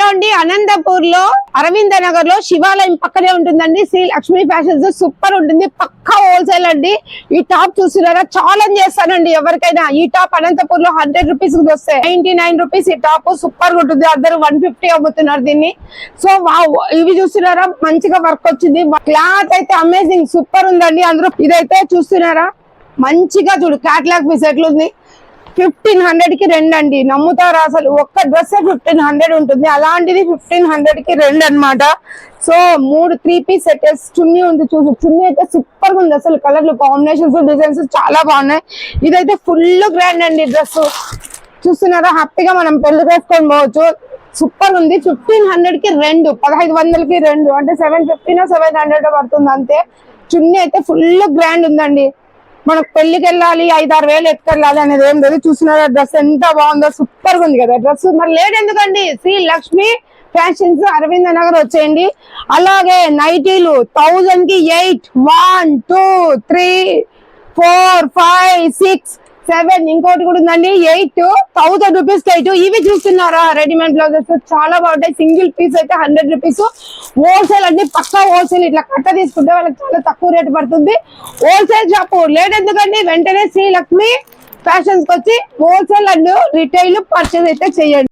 Hello అండి, అనంతపూర్ లో అరవింద నగర్ లో శివాలయం పక్కనే ఉంటుందండి శ్రీ లక్ష్మీ ఫ్యాషన్స్. సూపర్ ఉంటుంది, పక్కా హోల్సేల్ అండి. ఈ టాప్ చూస్తున్నారా, ఛాలెంజ్ చేస్తానండి ఎవరికైనా. ఈ టాప్ అనంతపూర్ లో 100 రూపీస్ వస్తాయి, 99 రూపీస్. ఈ టాప్ సూపర్ ఉంటుంది, అందరూ 150 అమ్ముతున్నారు దీన్ని. సో ఇవి చూస్తున్నారా, మంచిగా వర్క్ వచ్చింది. క్లాత్ అయితే అమేజింగ్ సూపర్ ఉందండి. అందరూ ఇదైతే చూస్తున్నారా, మంచిగా చూడు క్యాట్లాగ్ పీస్ ఎట్లుంది. 1500 కి రెండు అండి. నమ్ముతారా అసలు? ఒక్క డ్రెస్ 1500 ఉంటుంది, అలాంటిది 1500 కి రెండు అనమాట. సో 3 పీస్ సెట్ చున్నీ ఉంది. చూసి చున్నీ అయితే సూపర్ గా ఉంది అసలు. కలర్లు, కాంబినేషన్స్, డిజైన్స్ చాలా బాగున్నాయి. ఇదైతే ఫుల్ గ్రాండ్ అండి. డ్రెస్ చూస్తున్నారా, హ్యాపీగా మనం పెళ్లి చేసుకొని పోవచ్చు. సూపర్ ఉంది. 1500 కి రెండు, 1500 కి రెండు అంటే 750 700 పడుతుంది అంతే. చున్నీ అయితే ఫుల్ గ్రాండ్ ఉందండి. మనకు పెళ్లికి వెళ్ళాలి, 5-6 వేలు ఎత్తుకెళ్ళాలి అనేది ఏం లేదు. చూస్తున్నారా డ్రెస్ ఎంత బాగుందో, సూపర్ గా ఉంది కదా డ్రెస్. మరి లేట్ ఎందుకండి, శ్రీ లక్ష్మి ఫ్యాషన్స్ అరవింద నగర్ వచ్చేయండి. అలాగే నైటీలు 1000 కి 8, 1 2 3 4 5 6 7, ఇంకోటి కూడా ఉందండి 8, 1000 రూపీస్ కి 8. ఇవి చూస్తున్నారా, రెడీమేడ్ బ్లౌజెస్ చాలా బాగుంటాయి. సింగిల్ పీస్ అయితే 100 రూపీస్. హోల్సేల్ అండి, పక్కా హోల్సేల్. ఇట్లా కట్ట తీసుకుంటే వాళ్ళకి చాలా తక్కువ రేటు పడుతుంది. Wholesale shop. లేట్ ఎందుకండి, వెంటనే శ్రీ లక్ష్మి ఫ్యాషన్స్ కి వచ్చి హోల్సేల్ అండ్ రిటైల్ పర్చేజ్ అయితే చేయండి.